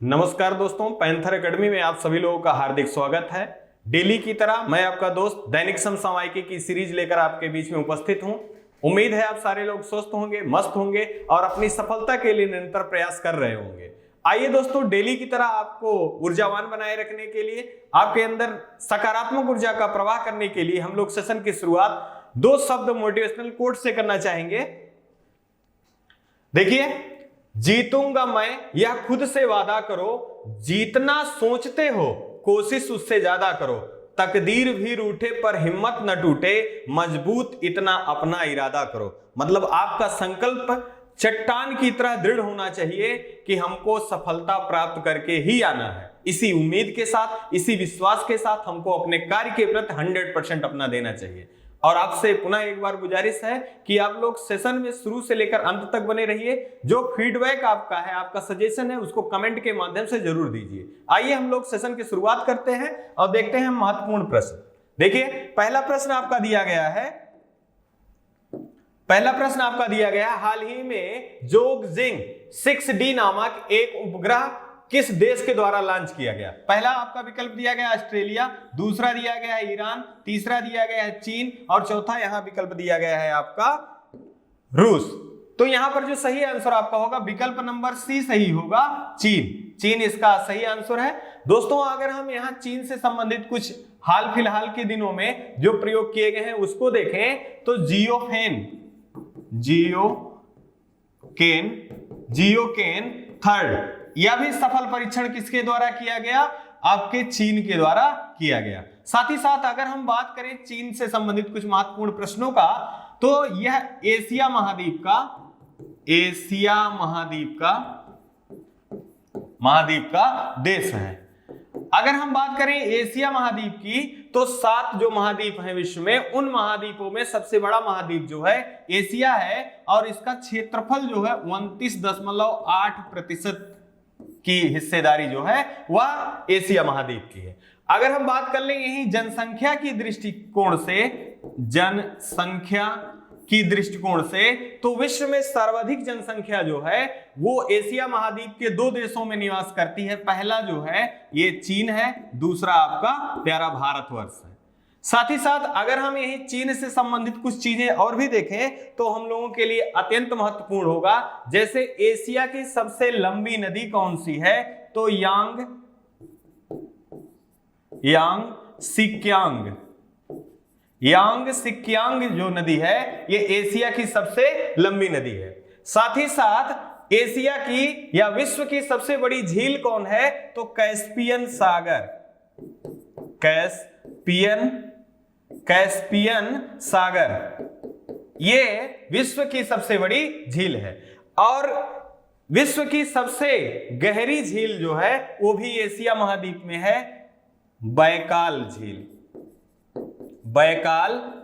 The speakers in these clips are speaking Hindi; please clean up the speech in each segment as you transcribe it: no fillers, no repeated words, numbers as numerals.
नमस्कार दोस्तों, पैंथर एकेडमी में आप सभी लोगों का हार्दिक स्वागत है। डेली की तरह मैं आपका दोस्त दैनिक समसामयिकी की सीरीज लेकर आपके बीच में उपस्थित हूं। उम्मीद है आप सारे लोग स्वस्थ होंगे, मस्त होंगे और अपनी सफलता के लिए निरंतर प्रयास कर रहे होंगे। आइए दोस्तों, डेली की तरह आपको ऊर्जावान बनाए रखने के लिए, आपके अंदर सकारात्मक ऊर्जा का प्रवाह करने के लिए हम लोग सेशन की शुरुआत दो शब्द मोटिवेशनल कोट से करना चाहेंगे। देखिए, जीतूंगा मैं यह खुद से वादा करो, जीतना सोचते हो कोशिश उससे ज्यादा करो, तकदीर भी रूठे पर हिम्मत न टूटे, मजबूत इतना अपना इरादा करो। मतलब आपका संकल्प चट्टान की तरह दृढ़ होना चाहिए कि हमको सफलता प्राप्त करके ही आना है। इसी उम्मीद के साथ, इसी विश्वास के साथ हमको अपने कार्य के प्रति 100% अपना देना चाहिए। और आपसे पुनः एक बार गुजारिश है कि आप लोग सेशन में शुरू से लेकर अंत तक बने रहिए। जो फीडबैक आपका है, आपका सजेशन है, उसको कमेंट के माध्यम से जरूर दीजिए। आइए हम लोग सेशन की शुरुआत करते हैं और देखते हैं महत्वपूर्ण प्रश्न। देखिए, पहला प्रश्न आपका दिया गया है, हाल ही में जोगजिंग 6D नामक एक उपग्रह किस देश के द्वारा लॉन्च किया गया? पहला आपका विकल्प दिया गया ऑस्ट्रेलिया, दूसरा दिया गया है ईरान, तीसरा दिया गया है चीन और चौथा यहां विकल्प दिया गया है आपका रूस। तो यहां पर जो सही आंसर आपका होगा विकल्प नंबर सी सही होगा, चीन इसका सही आंसर है। दोस्तों, अगर हम यहां चीन से संबंधित कुछ हाल फिलहाल के दिनों में जो प्रयोग किए गए हैं उसको देखें तो जियोकेन थर्ड, यह भी सफल परीक्षण किसके द्वारा किया गया? आपके चीन के द्वारा किया गया। साथ ही साथ अगर हम बात करें चीन से संबंधित कुछ महत्वपूर्ण प्रश्नों का, तो यह एशिया महाद्वीप का देश है। अगर हम बात करें एशिया महाद्वीप की, तो 7 जो महाद्वीप हैं विश्व में, उन महाद्वीपों में सबसे बड़ा महाद्वीप जो है एशिया है और इसका क्षेत्रफल जो है 29.8% की हिस्सेदारी जो है वह एशिया महाद्वीप की है। अगर हम बात कर लें यही जनसंख्या की दृष्टिकोण से, तो विश्व में सर्वाधिक जनसंख्या जो है वो एशिया महाद्वीप के 2 देशों में निवास करती है। पहला जो है ये चीन है, दूसरा आपका प्यारा भारतवर्ष है। साथ ही साथ अगर हम यही चीन से संबंधित कुछ चीजें और भी देखें तो हम लोगों के लिए अत्यंत महत्वपूर्ण होगा। जैसे एशिया की सबसे लंबी नदी कौन सी है? तो यांग सिक्यांग जो नदी है ये एशिया की सबसे लंबी नदी है। साथ ही साथ एशिया की या विश्व की सबसे बड़ी झील कौन है? तो कैस्पियन सागर ये विश्व की सबसे बड़ी झील है। और विश्व की सबसे गहरी झील जो है वो भी एशिया महाद्वीप में है, बैकाल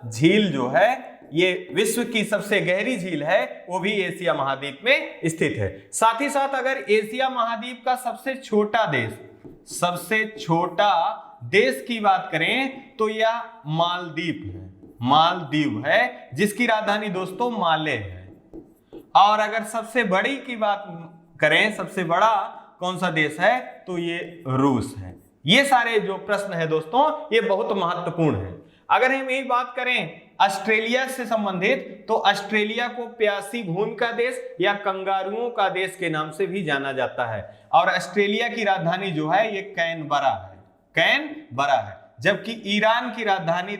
झील जो है ये विश्व की सबसे गहरी झील है, वो भी एशिया महाद्वीप में स्थित है। साथ ही साथ अगर एशिया महाद्वीप का सबसे छोटा देश की बात करें तो यह मालदीव है, जिसकी राजधानी दोस्तों माले है। और अगर सबसे बड़ी की बात करें, सबसे बड़ा कौन सा देश है? तो ये रूस है। ये सारे जो प्रश्न है दोस्तों ये बहुत महत्वपूर्ण है। अगर हम यही बात करें ऑस्ट्रेलिया से संबंधित, तो ऑस्ट्रेलिया को प्यासी भूमि का देश या कंगारुओं का देश के नाम से भी जाना जाता है। और ऑस्ट्रेलिया की राजधानी जो है ये कैनबरा है, जबकि ईरान की राजधानी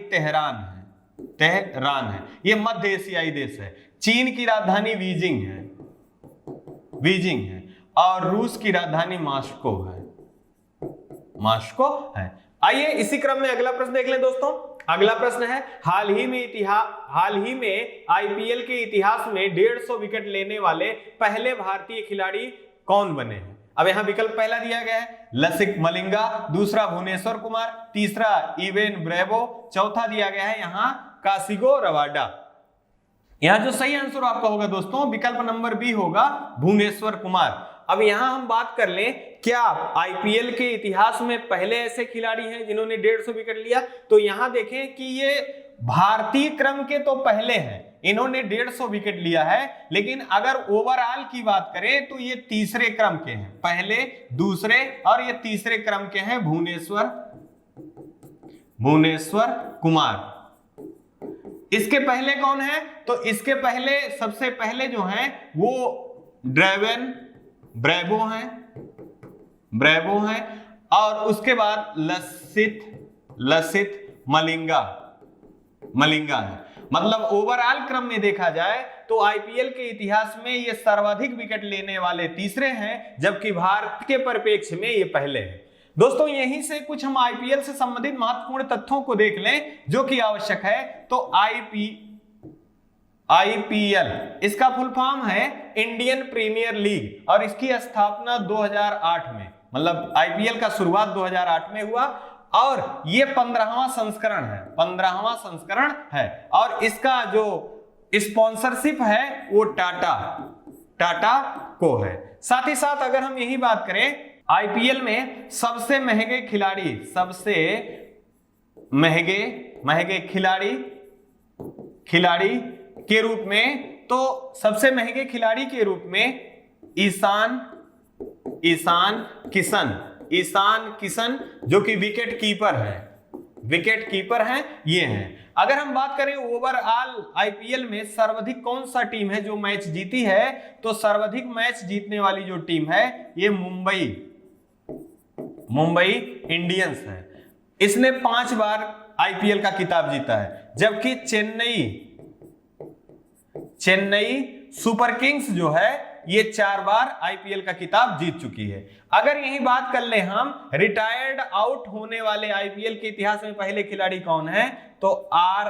तेहरान है। ये मध्य एशियाई देश है। चीन की राजधानी बीजिंग है और रूस की राजधानी मास्को है। आइए इसी क्रम में अगला प्रश्न देख लें दोस्तों। अगला प्रश्न है, हाल ही में आईपीएल के इतिहास में 150 विकेट लेने वाले पहले भारतीय खिलाड़ी कौन बने हैं? अब यहां विकल्प पहला दिया गया है लसित मलिंगा, दूसरा भुवनेश्वर कुमार, तीसरा इवेन ब्रेवो, चौथा दिया गया है यहां कासिगो रबाडा। यहां जो सही आंसर आपका होगा दोस्तों विकल्प नंबर बी होगा भुवनेश्वर कुमार। अब यहां हम बात कर लें, क्या आईपीएल के इतिहास में पहले ऐसे खिलाड़ी हैं जिन्होंने 150 विकेट लिया? तो यहां देखें कि ये भारतीय क्रम के तो पहले हैं, इन्होंने 150 विकेट लिया है, लेकिन अगर ओवरऑल की बात करें तो ये तीसरे क्रम के हैं, पहले, दूसरे और ये तीसरे क्रम के हैं भुवनेश्वर कुमार। इसके पहले कौन है? तो इसके पहले सबसे पहले जो हैं वो ब्रेवो हैं और उसके बाद लसित मलिंगा है। मतलब ओवरऑल क्रम में देखा जाए तो आईपीएल के इतिहास में ये सर्वाधिक विकेट लेने वाले तीसरे हैं, जबकि भारत के परिप्रेक्ष्य में ये पहले हैं। दोस्तों यहीं से कुछ हम आईपीएल से संबंधित महत्वपूर्ण तथ्यों को देख लें जो कि आवश्यक है। तो आईपीएल इसका फुल फॉर्म है इंडियन प्रीमियर लीग और इसकी स्थापना 2008 में, मतलब आईपीएल का शुरुआत 2008 में हुआ और ये 15वां संस्करण है और इसका जो स्पॉन्सरशिप है वो टाटा को है। साथ ही साथ अगर हम यही बात करें आईपीएल में सबसे महंगे खिलाड़ी के रूप में, तो सबसे महंगे खिलाड़ी के रूप में ईशान किशन जो कि विकेट कीपर हैं ये हैं। अगर हम बात करें ओवरऑल आईपीएल में सर्वाधिक कौन सा टीम है जो मैच जीती है, तो सर्वाधिक मैच जीतने वाली जो टीम है ये मुंबई इंडियंस है। इसने 5 बार आईपीएल का खिताब जीता है, जबकि चेन्नई सुपर किंग्स जो है ये 4 बार आईपीएल का खिताब जीत चुकी है। अगर यही बात कर ले हम रिटायर्ड आउट होने वाले आईपीएल के इतिहास में पहले खिलाड़ी कौन है, तो आर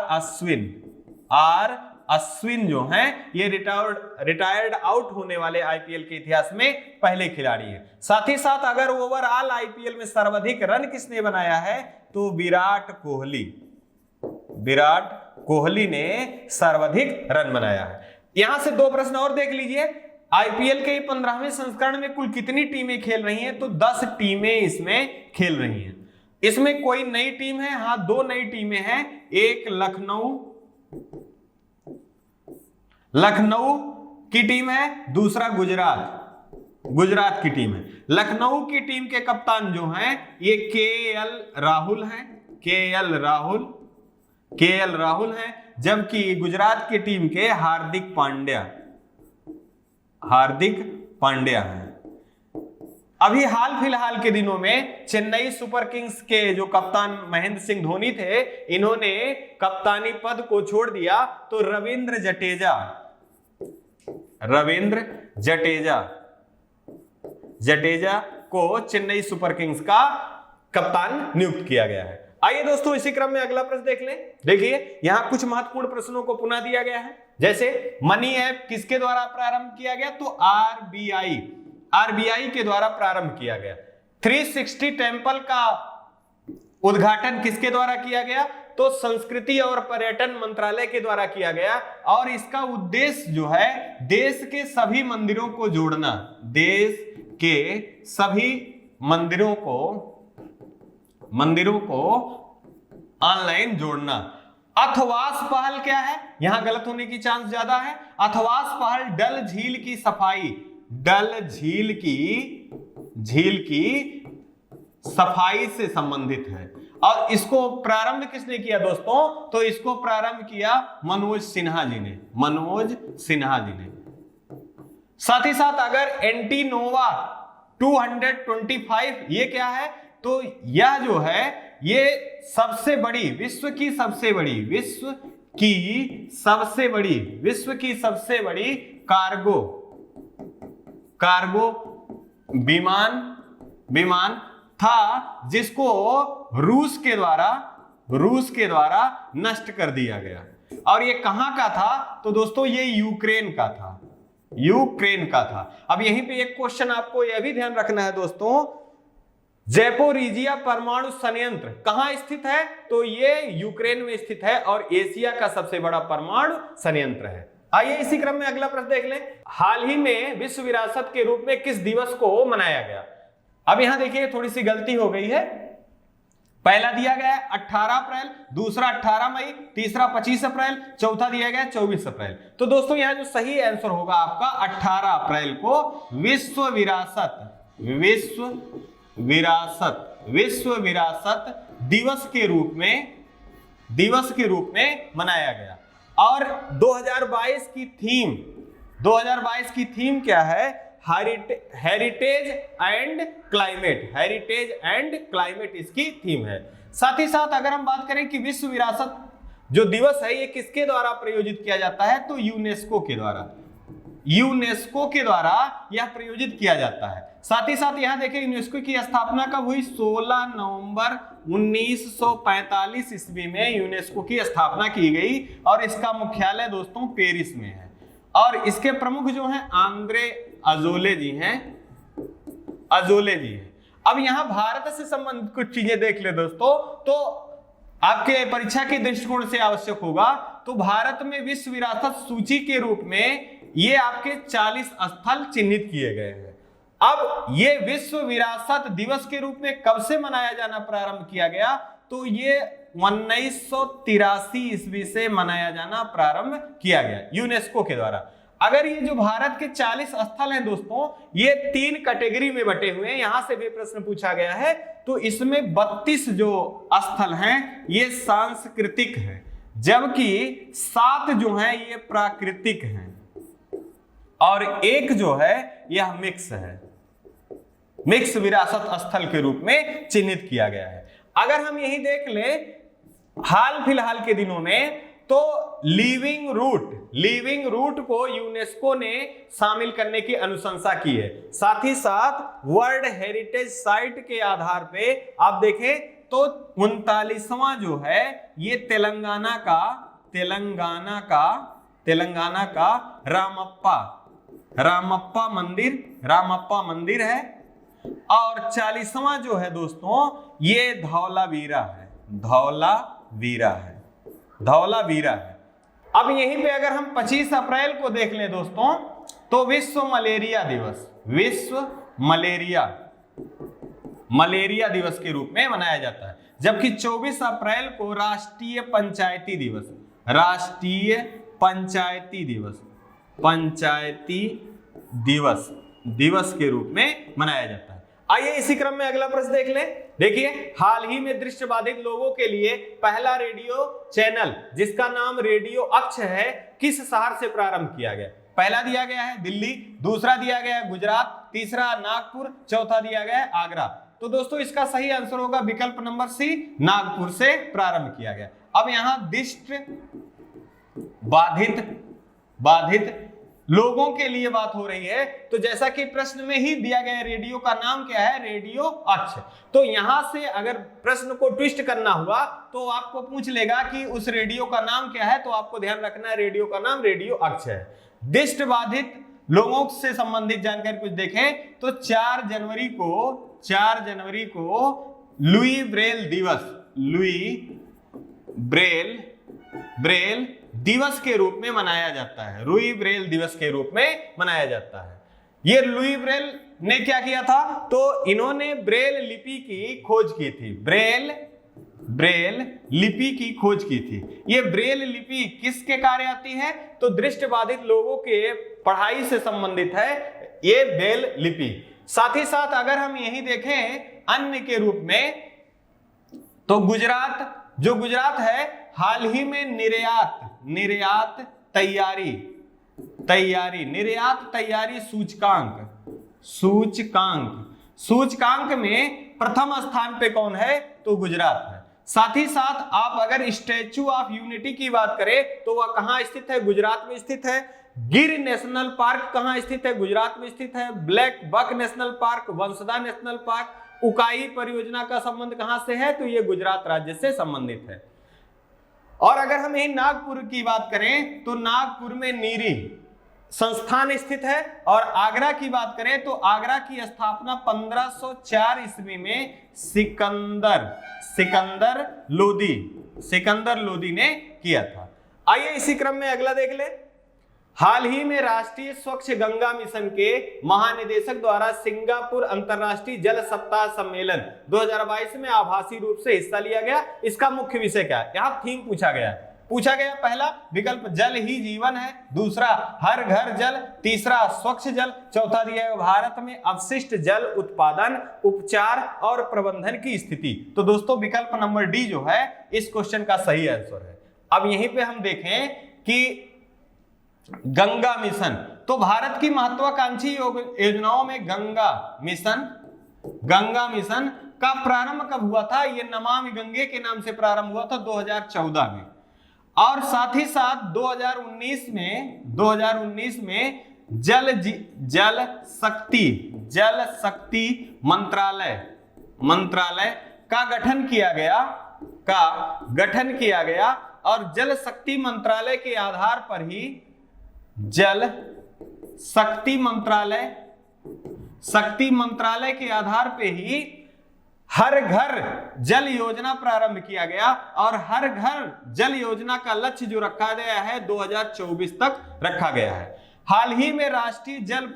अश्विन जो हैं ये रिटायर्ड आउट होने वाले आईपीएल के इतिहास में पहले खिलाड़ी हैं। साथ ही साथ अगर ओवरऑल आईपीएल में सर्वाधिक रन किसने बनाया है, तो विराट कोहली ने सर्वाधिक रन बनाया है। यहां से 2 प्रश्न और देख लीजिए। आईपीएल के 15वें संस्करण में कुल कितनी टीमें खेल रही हैं, तो 10 टीमें इसमें खेल रही हैं। इसमें कोई नई टीम है? हाँ, 2 नई टीमें हैं। एक लखनऊ की टीम है, दूसरा गुजरात की टीम है। लखनऊ की टीम के कप्तान जो हैं ये केएल राहुल हैं, जबकि गुजरात की टीम के हार्दिक पांड्या हैं। अभी हाल फिलहाल के दिनों में चेन्नई सुपर किंग्स के जो कप्तान महेंद्र सिंह धोनी थे, इन्होंने कप्तानी पद को छोड़ दिया, तो रविंद्र जडेजा को चेन्नई सुपर किंग्स का कप्तान नियुक्त किया गया है। आइए दोस्तों इसी क्रम में अगला प्रश्न देख लें। देखिए यहां कुछ महत्वपूर्ण प्रश्नों को पुनः दिया गया है, जैसे मनी ऐप किसके द्वारा प्रारंभ किया गया, तो आरबीआई के द्वारा प्रारंभ किया गया। 360 टेम्पल का उद्घाटन किसके द्वारा किया गया, तो संस्कृति और पर्यटन मंत्रालय के द्वारा किया गया और इसका उद्देश्य जो है देश के सभी मंदिरों को जोड़ना, देश के सभी मंदिरों को ऑनलाइन जोड़ना। अथवास पहल क्या है, यहां गलत होने की चांस ज्यादा है। अथवास पहल डल झील की सफाई से संबंधित है और इसको प्रारंभ किसने किया दोस्तों, तो इसको प्रारंभ किया मनोज सिन्हा जी ने। साथ ही साथ अगर एंटीनोवा 225 ये क्या है, तो यह जो है ये विश्व की सबसे बड़ी कार्गो विमान था, जिसको रूस के द्वारा नष्ट कर दिया गया। और ये कहां का था, तो दोस्तों ये यूक्रेन का था। अब यहीं पे एक क्वेश्चन आपको यह भी ध्यान रखना है दोस्तों, ज़ैपोरिजिया परमाणु संयंत्र कहां स्थित है, तो ये यूक्रेन में स्थित है और एशिया का सबसे बड़ा परमाणु संयंत्र है। आइए इसी क्रम में अगला प्रश्न देख लें। हाल ही में विश्व विरासत के रूप में किस दिवस को मनाया गया। अब यहां देखिए थोड़ी सी गलती हो गई है, पहला दिया गया है 18 अप्रैल, दूसरा 18 मई, तीसरा 25 अप्रैल, चौथा दिया गया है 24 अप्रैल। तो दोस्तों यहां जो सही आंसर होगा आपका 18 अप्रैल को विश्व विरासत दिवस के रूप में मनाया गया। और 2022 की थीम क्या है? हेरिटेज एंड क्लाइमेट इसकी थीम है। साथ ही साथ अगर हम बात करें कि विश्व विरासत जो दिवस है ये किसके द्वारा प्रायोजित किया जाता है, तो यूनेस्को के द्वारा यह प्रायोजित किया जाता है। साथ ही साथ यहां देखें यूनेस्को की स्थापना कब हुई? 16 नवंबर 1945 ईस्वी में यूनेस्को की स्थापना की गई और इसका मुख्यालय दोस्तों पेरिस में है। और इसके प्रमुख जो हैं आंद्रे अजोले जी हैं। अब यहां भारत से संबंधित कुछ चीजें देख ले दोस्तों, तो आपके परीक्षा के दृष्टिकोण से आवश्यक होगा। तो भारत में विश्व विरासत सूची के रूप में ये आपके 40 स्थल चिन्हित किए गए हैं। अब ये विश्व विरासत दिवस के रूप में कब से मनाया जाना प्रारंभ किया गया? तो ये 1983 ईस्वी से मनाया जाना प्रारंभ किया गया यूनेस्को के द्वारा। अगर ये जो भारत के 40 स्थल हैं दोस्तों, ये 3 कैटेगरी में बटे हुए हैं, यहां से भी प्रश्न पूछा गया है। तो इसमें 32 जो स्थल हैं ये सांस्कृतिक हैं, जबकि 7 जो हैं ये प्राकृतिक हैं और 1 जो है यह मिक्स विरासत स्थल के रूप में चिन्हित किया गया है। अगर हम यही देख ले हाल फिलहाल के दिनों में, तो लिविंग रूट को यूनेस्को ने शामिल करने की अनुशंसा की है। साथ ही साथ वर्ल्ड हेरिटेज साइट के आधार पे आप देखें तो 39वां जो है ये तेलंगाना का रामप्पा मंदिर है। और 40वां जो है दोस्तों ये धौलावीरा है। अब यहीं पे अगर हम 25 अप्रैल को देख लें दोस्तों, तो विश्व मलेरिया दिवस के रूप में मनाया जाता है। जबकि 24 अप्रैल को राष्ट्रीय पंचायती दिवस के रूप में मनाया जाता है। आइए इसी क्रम में अगला प्रश्न देख लें। देखिए, हाल ही में दृष्टिबाधित लोगों के लिए पहला रेडियो चैनल जिसका नाम रेडियो अक्ष है किस शहर से प्रारंभ किया गया? पहला दिया गया है दिल्ली, दूसरा दिया गया है गुजरात, तीसरा नागपुर, चौथा दिया गया है आगरा। तो दोस्तों इसका सही आंसर होगा विकल्प नंबर सी, नागपुर से प्रारंभ किया गया। अब यहां बाधित लोगों के लिए बात हो रही है, तो जैसा कि प्रश्न में ही दिया गया रेडियो का नाम क्या है? रेडियो अक्ष। तो यहां से अगर प्रश्न को ट्विस्ट करना हुआ तो आपको पूछ लेगा कि उस रेडियो का नाम क्या है, तो आपको ध्यान रखना है रेडियो का नाम रेडियो अक्ष है। दृष्टिबाधित लोगों से संबंधित जानकारी कुछ देखें तो 4 जनवरी को लुई ब्रेल दिवस के रूप में मनाया जाता है। लुई ब्रेल दिवस के रूप में मनाया जाता है। ये लुई ब्रेल ने क्या किया था? तो इन्होंने ब्रेल लिपि की खोज की थी। ब्रेल लिपि की खोज की थी। ये ब्रेल लिपि किसके कार्य आती है? तो दृष्टिबाधित लोगों के पढ़ाई से संबंधित है ये ब्रेल लिपि। साथ ही साथ अगर हम यही देखें अन्य के रूप में, तो गुजरात है हाल ही में निर्यात तैयारी सूचकांक में प्रथम स्थान पे कौन है? तो गुजरात है। साथ ही साथ आप अगर स्टैच्यू ऑफ यूनिटी की बात करें तो वह कहां स्थित है? गुजरात में स्थित है। गिर नेशनल पार्क कहां स्थित है? गुजरात में स्थित है। Black buck national park, Vansda national park, Ukai परियोजना का संबंध कहां से है? तो ये गुजरात राज्य से संबंधित है। और अगर हम यही नागपुर की बात करें तो नागपुर में नीरी संस्थान स्थित है। और आगरा की बात करें तो आगरा की स्थापना 1504 ईस्वी में सिकंदर लोदी ने किया था। आइए इसी क्रम में अगला देख ले। हाल ही में राष्ट्रीय स्वच्छ गंगा मिशन के महानिदेशक द्वारा सिंगापुर अंतर्राष्ट्रीय जल सप्ताह सम्मेलन 2022 में आभासी रूप से हिस्सा लिया गया। इसका मुख्य विषय क्या है, यहाँ थीम पूछा गया। पहला विकल्प जल ही जीवन है, दूसरा हर घर जल, तीसरा स्वच्छ जल, चौथा दिया है भारत में अपशिष्ट जल उत्पादन, उपचार और प्रबंधन की स्थिति। तो दोस्तों विकल्प नंबर डी जो है इस क्वेश्चन का सही आंसर है। अब यहीं पे हम देखें कि गंगा मिशन, तो भारत की महत्वाकांक्षी योजनाओं में गंगा मिशन का प्रारंभ कब हुआ था? ये नमामि गंगे के नाम से प्रारंभ हुआ था 2014 में, और साथ ही साथ 2019 में जल शक्ति मंत्रालय का गठन किया गया और जल शक्ति मंत्रालय के आधार पर ही जल शक्ति मंत्रालय के आधार पे ही हर घर जल योजना प्रारंभ किया गया, और हर घर जल योजना का लक्ष्य जो रखा गया है 2024 तक रखा गया है। हाल ही में राष्ट्रीय जल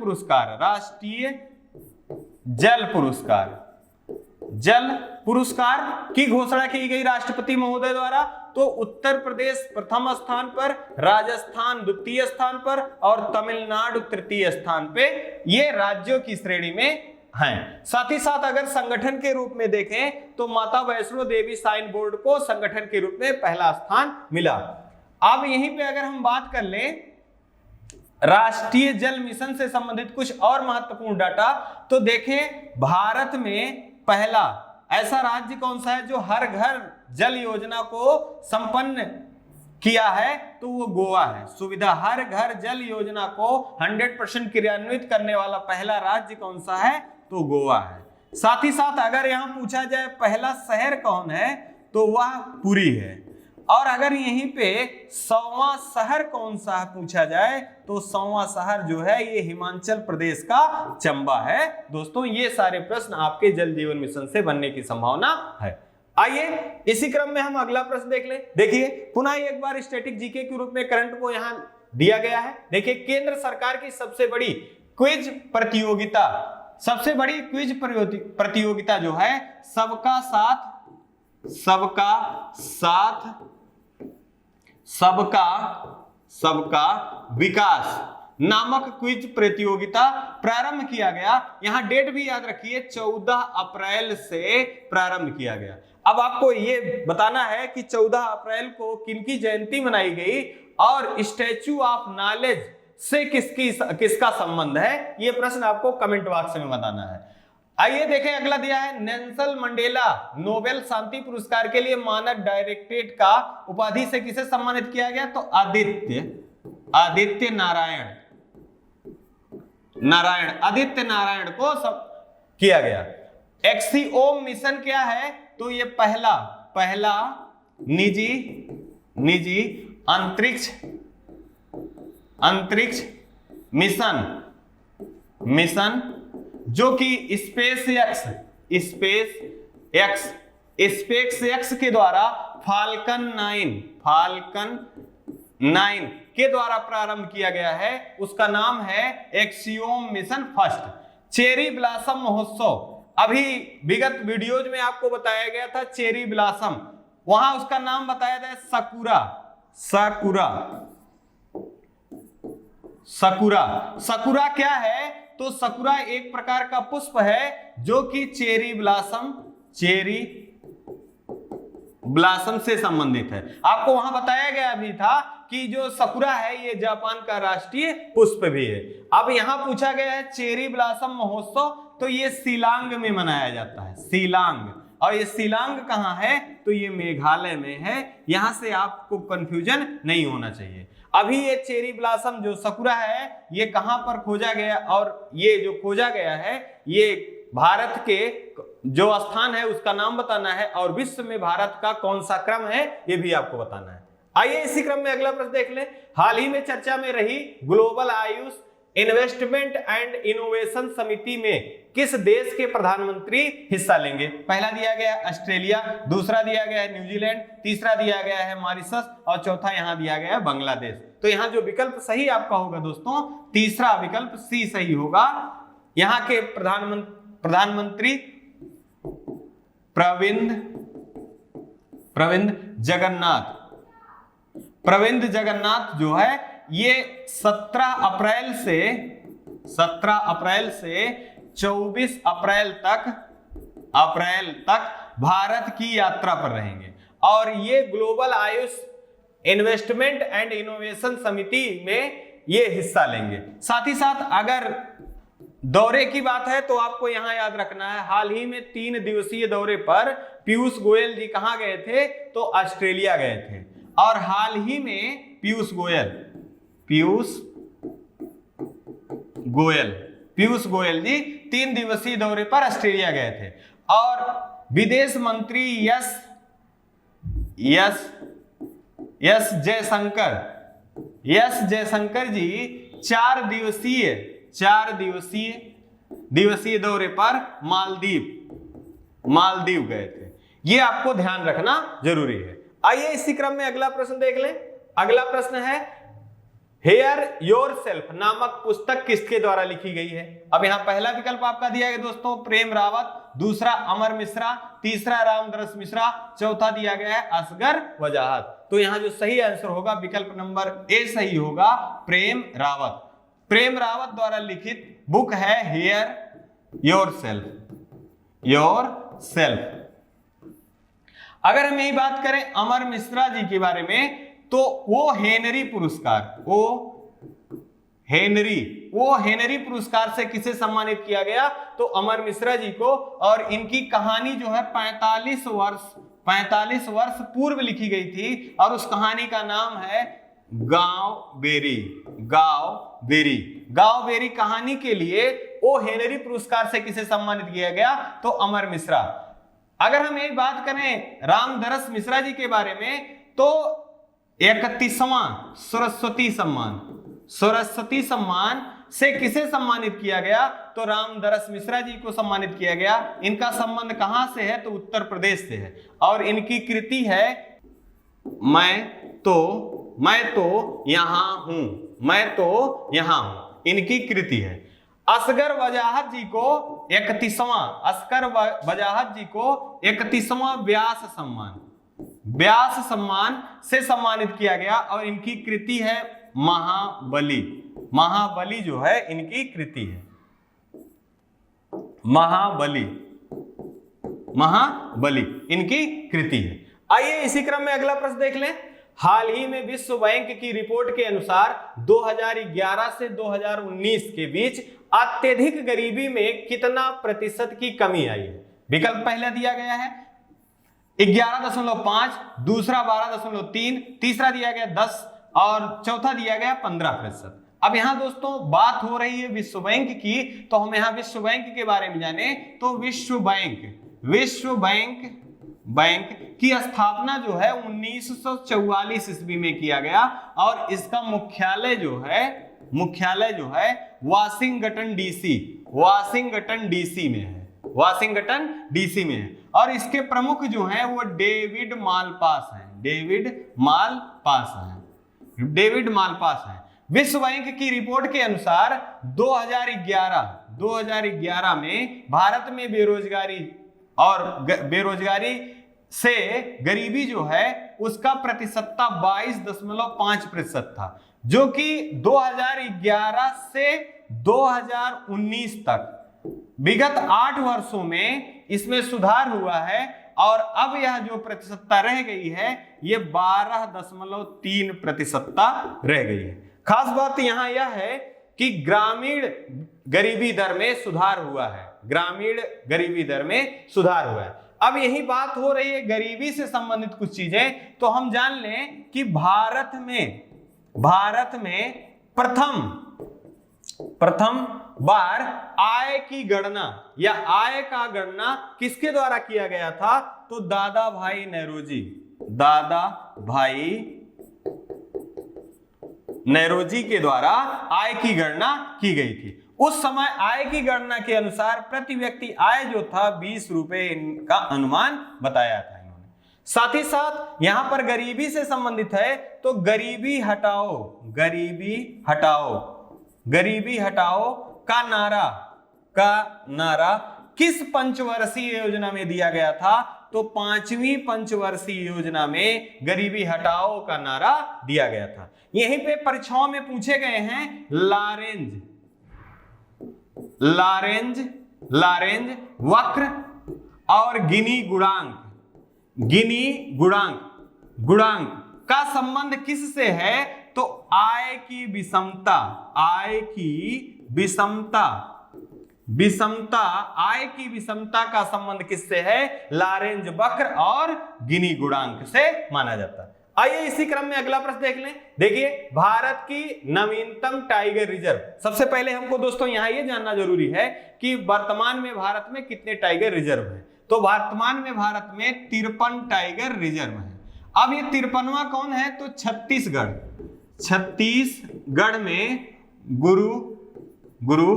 पुरस्कार की घोषणा की गई राष्ट्रपति महोदय द्वारा। तो उत्तर प्रदेश प्रथम स्थान पर, राजस्थान द्वितीय स्थान पर और तमिलनाडु तृतीय स्थान पे ये राज्यों की श्रेणी में हैं। साथ ही साथ अगर संगठन के रूप में देखें तो माता वैष्णो देवी श्राइन बोर्ड को संगठन के रूप में पहला स्थान मिला। अब यहीं पे अगर हम बात कर लें राष्ट्रीय जल मिशन से संबंधित कुछ और महत्वपूर्ण डाटा, तो देखें भारत में पहला ऐसा राज्य कौन सा है जो हर घर जल योजना को संपन्न किया है? तो वो गोवा है। सुविधा हर घर जल योजना को 100% क्रियान्वित करने वाला पहला राज्य कौन सा है? तो गोवा है। साथ ही साथ अगर यहां पूछा जाए पहला शहर कौन है, तो वह पुरी है। और अगर यहीं पे 100वां शहर कौन सा पूछा जाए, तो 100वां शहर जो है ये हिमाचल प्रदेश का चंबा है। दोस्तों ये सारे प्रश्न आपके जल जीवन मिशन से बनने की संभावना है। आइए इसी क्रम में हम अगला प्रश्न देख लें। देखिए पुनः एक बार स्टैटिक जीके के रूप में करंट को यहां दिया गया है। देखिए केंद्र सरकार की सबसे बड़ी क्विज प्रतियोगिता जो है सबका विकास नामक क्विज प्रतियोगिता प्रारंभ किया गया। यहां डेट भी याद रखिए 14 अप्रैल से प्रारंभ किया गया। अब आपको ये बताना है कि 14 अप्रैल को किनकी जयंती मनाई गई और स्टैच्यू ऑफ नॉलेज से किसका संबंध है, ये प्रश्न आपको कमेंट बॉक्स में बताना है। आइए देखें अगला दिया है नेल्सन मंडेला नोबेल शांति पुरस्कार के लिए मानद डायरेक्टरेट का उपाधि से किसे सम्मानित किया गया? तो आदित्य नारायण को किया गया। एक्सिओम मिशन क्या है? तो ये पहला निजी अंतरिक्ष मिशन जो कि स्पेस एक्स के द्वारा फाल्कन 9 के द्वारा प्रारंभ किया गया है, उसका नाम है axiom mission first. Cherry blossom महोत्सव, अभी विगत वीडियोज में आपको बताया गया था चेरी ब्लॉसम, वहां उसका नाम बताया था सकुरा क्या है? तो सकुरा एक प्रकार का पुष्प है जो कि चेरी ब्लॉसम से संबंधित है। आपको वहां बताया गया भी था कि जो सकुरा है ये जापान का राष्ट्रीय पुष्प भी है। अब यहां पूछा गया है चेरी ब्लॉसम महोत्सव, तो ये शिलांग में मनाया जाता है, शिलांग। और ये शिलांग कहां है? तो ये मेघालय में है। यहां से आपको कंफ्यूजन नहीं होना चाहिए। अभी ये चेरी ब्लॉसम जो सकुरा है ये कहां पर खोजा गया, और ये जो खोजा गया है ये भारत के जो स्थान है उसका नाम बताना है, और विश्व में भारत का कौन सा क्रम है ये भी आपको बताना है। आइए इसी क्रम में अगला प्रश्न देख लें। हाल ही में चर्चा में रही global Ayush investment and innovation समिति में किस देश के प्रधानमंत्री हिस्सा लेंगे? पहला दिया गया है ऑस्ट्रेलिया, दूसरा दिया गया है न्यूजीलैंड, तीसरा दिया गया है मॉरिशस और चौथा यहां दिया गया है बांग्लादेश। तो तो यहाँ जो विकल्प सही आपका होगा दोस्तों, तीसरा विकल्प सी सही होगा। यहाँ के प्रधानमंत्री प्रविंद जगन्नाथ जो है ये 17 अप्रैल से 24 अप्रैल तक भारत की यात्रा पर रहेंगे और ये global Ayush investment and innovation समिति में ये हिस्सा लेंगे। साथ ही साथ अगर दौरे की बात है तो आपको यहां याद रखना है, हाल ही में 3 दिवसीय दौरे पर पीयूष गोयल जी कहां गए थे, तो ऑस्ट्रेलिया गए थे। और हाल ही में पीयूष गोयल जी 3 दिवसीय दौरे पर ऑस्ट्रेलिया गए थे। और विदेश मंत्री एस जयशंकर जी 4 दिवसीय दौरे पर मालदीव गए थे। ये आपको ध्यान रखना जरूरी है। आइए इसी क्रम में अगला प्रश्न देख लें। अगला प्रश्न है, हेयर योरसेल्फ नामक पुस्तक किसके द्वारा लिखी गई है। अब यहां पहला विकल्प आपका दिया गया दोस्तों प्रेम रावत, दूसरा अमर मिश्रा, तीसरा रामदरस मिश्रा, चौथा दिया गया है असगर वजाहत। तो यहां जो सही आंसर होगा विकल्प नंबर ए सही होगा, प्रेम रावत। प्रेम रावत द्वारा लिखित बुक है हेयर योरसेल्फ। अगर हम यही बात करें अमर मिश्रा जी के बारे में, तो वो हेनरी पुरस्कार से किसे सम्मानित किया गया, तो अमर मिश्रा जी को। और इनकी कहानी जो है 45 वर्ष पूर्व लिखी गई थी और उस कहानी का नाम है गांव बेरी कहानी के लिए ओ हेनरी पुरस्कार से किसे सम्मानित किया गया, तो अमर मिश्रा। अगर हम एक बात करें रामदरस मिश्रा जी के बारे में, तो 31वां सरस्वती सम्मान से किसे सम्मानित किया गया, तो रामदरस मिश्रा जी को सम्मानित किया गया। इनका संबंध कहां से है, तो उत्तर प्रदेश से है। और इनकी कृति है मैं तो यहां हूं, इनकी कृति है। असगर वजाहत जी को 31वां व्यास सम्मान से सम्मानित किया गया और इनकी कृति है महाबली जो है इनकी कृति है महाबली इनकी कृति है। आइए इसी क्रम में अगला प्रश्न देख लें। हाल ही में विश्व बैंक की रिपोर्ट के अनुसार 2011 से 2019 के बीच अत्यधिक गरीबी में कितना प्रतिशत की कमी आई है। विकल्प पहला दिया गया है 11.5, दूसरा 12.3, तीसरा दिया गया 10 और चौथा दिया गया 15%। अब यहां दोस्तों बात हो रही है विश्व बैंक की, तो हम यहां विश्व बैंक के बारे में जाने तो विश्व बैंक की स्थापना जो है 1944 ईस्वी में किया गया और इसका मुख्यालय जो है वाशिंगटन डीसी में है। और इसके प्रमुख जो हैं वो डेविड मालपास हैं। विश्व बैंक की रिपोर्ट के अनुसार 2011 में भारत में बेरोजगारी से गरीबी जो है उसका प्रतिशतता 22.5% था, जो कि 2011 से 2019 तक विगत 8 वर्षों में इसमें सुधार हुआ है और अब यह जो प्रतिशतता रह गई है ये 12.3% रह गई है। खास बात यहां यह है कि ग्रामीण गरीबी दर में सुधार हुआ है। अब यही बात हो रही है गरीबी से संबंधित कुछ चीजें, तो हम जान लें कि भारत में प्रथम बार आय की गणना या आय का गणना किसके द्वारा किया गया था, तो दादा भाई नेरोजी के द्वारा आय की गणना की गई थी। उस समय आय की गणना के अनुसार प्रति व्यक्ति आय जो था 20 रुपए का अनुमान बताया था इन्होंने। साथ ही साथ यहां पर गरीबी से संबंधित है, तो गरीबी हटाओ, गरीबी हटाओ, गरीबी हटाओ का नारा किस पंचवर्षीय योजना में दिया गया था? तो 5वीं पंचवर्षीय योजना में गरीबी हटाओ का नारा दिया गया था। यहीं पे परीक्षाओं में पूछे गए हैं लारेंज वक्र और गिनी गुणांक का संबंध किससे है? तो आय की विषमता, आय की विषमता का संबंध किससे है? लारेंज वक्र और गिनी गुणांक से माना जाता है। आइए इसी क्रम में अगला प्रश्न देख लें। देखिए, भारत की नवीनतम टाइगर रिजर्व। सबसे पहले हमको दोस्तों यहां यह जानना जरूरी है कि वर्तमान में भारत में कितने टाइगर रिजर्व हैं। तो वर्तमान में भारत में 53 टाइगर रिजर्व हैं। अब ये 53वां कौन है? तो छत्तीसगढ़ में गुरु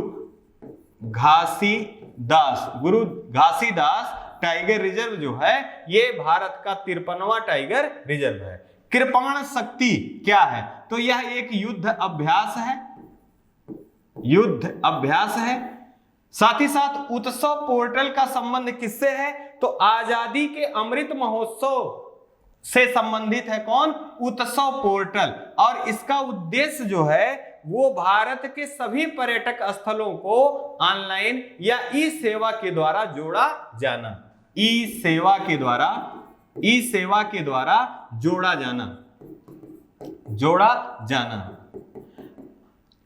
घासीदास टाइगर रिजर्व जो है ये भारत का 53वां टाइगर रिजर्व है। कृपाण शक्ति क्या है? तो यह एक युद्ध अभ्यास है। साथ ही साथ उत्सव पोर्टल का संबंध किससे है? तो आजादी के अमृत महोत्सव से संबंधित है। कौन? उत्सव पोर्टल। और इसका उद्देश्य जो है वो भारत के सभी पर्यटक स्थलों को ऑनलाइन या ई सेवा के द्वारा जोड़ा जाना, ई सेवा के द्वारा जोड़ा जाना।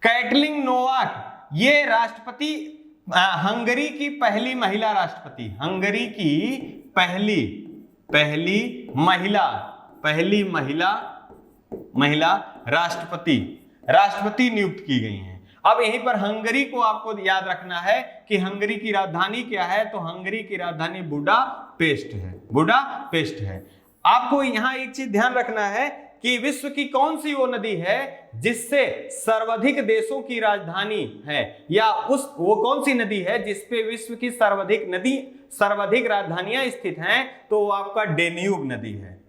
कैटलिन नोवाक ये राष्ट्रपति, हंगरी की पहली महिला राष्ट्रपति, हंगरी की पहली महिला राष्ट्रपति नियुक्त की गई हैं। अब यहीं पर हंगरी को आपको याद रखना है कि हंगरी की राजधानी क्या है? तो हंगरी की राजधानी बुडापेस्ट है। आपको यहां एक चीज ध्यान रखना है कि विश्व की कौन सी वो नदी है जिससे सर्वाधिक देशों की राजधानी है, या वो कौन सी नदी है जिसपे विश्व की सर्वाधिक राजधानियां स्थित हैं? तो वो आपका डेन्यूब नदी है,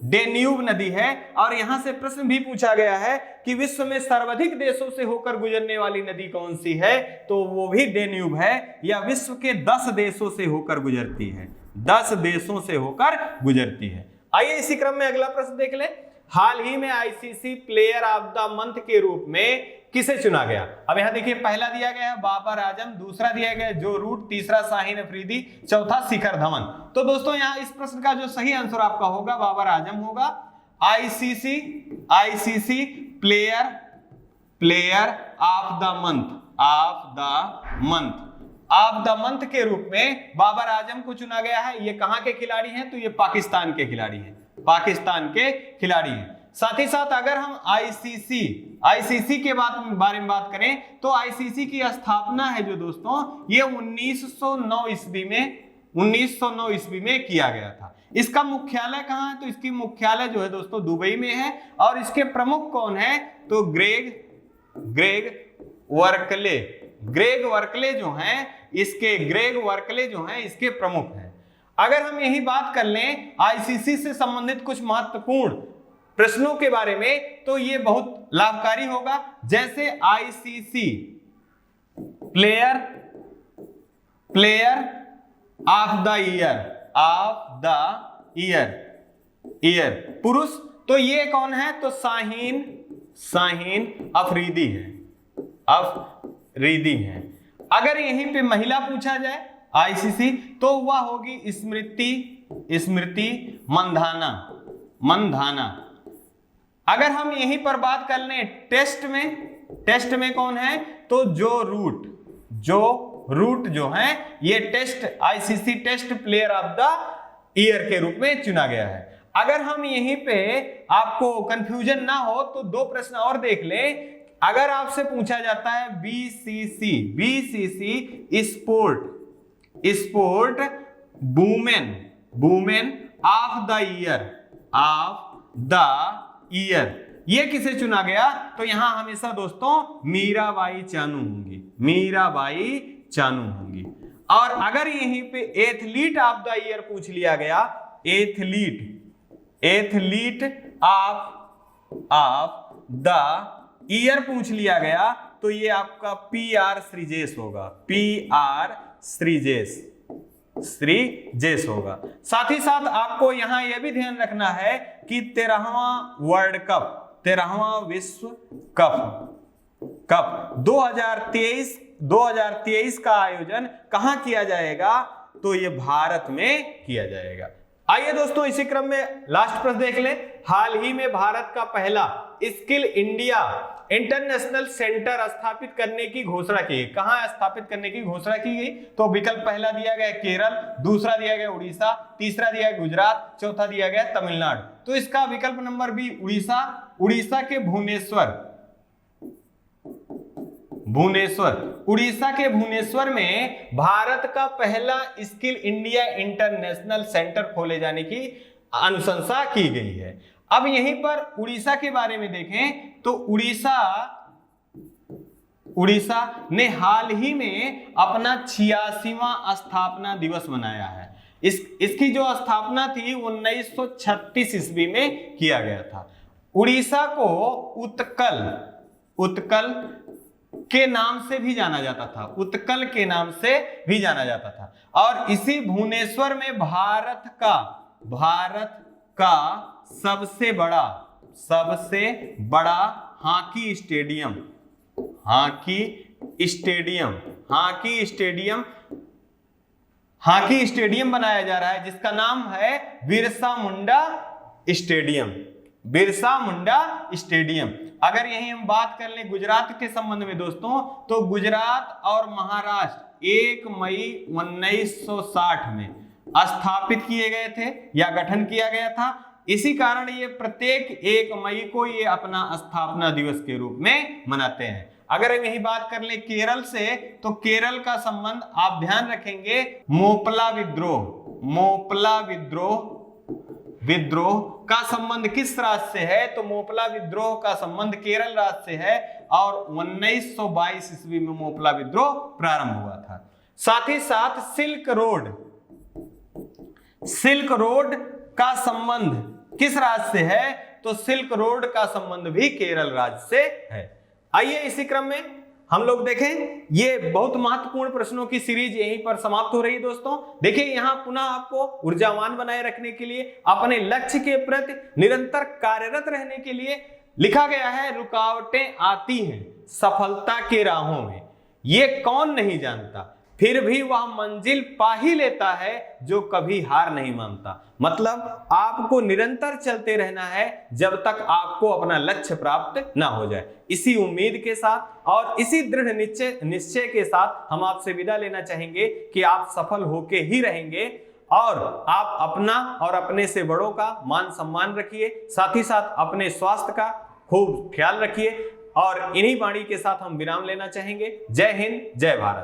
डेन्यूब नदी है। और यहां से प्रश्न भी पूछा गया है कि विश्व में सर्वाधिक देशों से होकर गुजरने वाली नदी कौन सी है? तो वो भी डेन्यूब है, या विश्व के 10 देशों से होकर गुजरती है, 10 देशों से होकर गुजरती है। आइए इसी क्रम में अगला प्रश्न देख ले। हाल ही में ICC player of the month के रूप में किसे चुना गया? अब यहां देखिए, पहला दिया गया है बाबर आजम, दूसरा दिया गया है जो रूट, तीसरा शाहीन अफरीदी, चौथा शिखर धवन। तो दोस्तों यहां इस प्रश्न का जो सही आंसर आपका होगा बाबर आजम होगा। ICC player of the month के रूप में बाबर आजम को चुना गया है। ये कहां के खिलाड़ी हैं? तो ये पाकिस्तान के खिलाड़ी हैं। साथ ही साथ अगर हम आईसीसी के बारे में बात करें तो आईसीसी की स्थापना है जो दोस्तों ये 1909 ईस्वी में किया गया था। इसका मुख्यालय कहां है? तो इसकी मुख्यालय जो है दोस्तों दुबई में है। और इसके प्रमुख कौन है? तो ग्रेग वर्कले जो हैं इसके प्रमुख हैं। अगर हम यही बात कर लें आईसीसी से संबंधित कुछ महत्वपूर्ण प्रश्नों के बारे में, तो ये बहुत लाभकारी होगा। जैसे ICC player of the year पुरुष, तो ये कौन है? तो शाहीन अफरीदी है। अगर यहीं पे महिला पूछा जाए आईसीसी तो वह होगी स्मृति मंधाना। अगर हम यहीं पर बात कर लें टेस्ट में कौन है? तो जो रूट जो है ये test ICC test player of the year के रूप में चुना गया है। अगर हम यहीं पे आपको कंफ्यूजन ना हो तो 2 प्रश्न और देख लें। अगर आपसे पूछा जाता है BCC sport women of the year ये किसे चुना गया? तो यहां हमेशा दोस्तों मीराबाई चानू होंगी। और अगर यहीं पे एथलीट ऑफ द ईयर पूछ लिया गया, एथलीट ऑफ द ईयर पूछ लिया गया, तो ये आपका PR श्रीजेश होगा, PR श्रीजेश होगा। साथ ही साथ आपको यहां यह भी ध्यान रखना है कि 13वां विश्व कप 2023 का आयोजन कहां किया जाएगा, तो ये भारत में किया जाएगा। आइए दोस्तों इसी क्रम में लास्ट प्रश्न देख लें। हाल ही में भारत का पहला स्किल इंडिया इंटरनेशनल सेंटर स्थापित करने की घोषणा की गई। कहां स्थापित करने की घोषणा की गई, तो विकल्प पहला दिया गया केरल, दूसरा दिया गया उड़ीसा, तीसरा दिया गया गुजरात, चौथा दिया गया तमिलनाडु। तो इसका विकल्प नंबर बी उड़ीसा के उड़ीसा के भुवनेश्वर में भारत का पहला स्किल इंडिया इंटरनेशनल सेंटर खोले जाने की अनुशंसा की गई है। अब यहीं पर उड़ीसा के बारे में देखें तो उड़ीसा ने हाल ही में अपना 86वां स्थापना दिवस मनाया है। इसकी जो स्थापना थी 1936 ईस्वी में किया गया था। उड़ीसा को उत्कल के नाम से भी जाना जाता था, उत्कल के नाम से भी जाना जाता था। और इसी भुवनेश्वर में भारत का सबसे बड़ा हॉकी स्टेडियम बनाया जा रहा है, जिसका नाम है बिरसा मुंडा स्टेडियम। अगर यही हम बात कर लें गुजरात के संबंध में दोस्तों, तो गुजरात और महाराष्ट्र 1 मई 1960 में स्थापित किए गए थे या गठन किया गया था। इसी कारण ये प्रत्येक 1 मई को ये अपना स्थापना दिवस के रूप में मनाते हैं। अगर हम यही बात कर ले केरल से, तो केरल का संबंध आप ध्यान रखेंगे मोपला विद्रोह का संबंध किस राज्य से है, तो मोपला विद्रोह का संबंध केरल राज्य से है और 1922 ईस्वी में मोपला विद्रोह प्रारंभ हुआ था। साथ ही साथ सिल्क रोड का संबंध किस राज्य से है, तो सिल्क रोड का संबंध भी केरल राज्य से है। आइए इसी क्रम में हम लोग देखें, ये बहुत महत्वपूर्ण प्रश्नों की सीरीज यहीं पर समाप्त हो रही है दोस्तों। देखिए यहाँ पुनः आपको ऊर्जावान बनाए रखने के लिए, अपने लक्ष्य के प्रति निरंतर कार्यरत रहने के लिए लिखा गया है, रुकावटें आती हैं सफलता के राहों में, ये कौन नहीं जानता, फिर भी वह मंजिल पा ही लेता है जो कभी हार नहीं मानता। मतलब आपको निरंतर चलते रहना है जब तक आपको अपना लक्ष्य प्राप्त ना हो जाए। इसी उम्मीद के साथ और इसी दृढ़ निश्चय के साथ हम आपसे विदा लेना चाहेंगे कि आप सफल होके ही रहेंगे और आप अपना और अपने से बड़ों का मान सम्मान रखिए, साथ ही साथ अपने स्वास्थ्य का खूब ख्याल रखिए। और इन्हीं वाणी के साथ हम विराम लेना चाहेंगे। जय हिंद, जय भारत।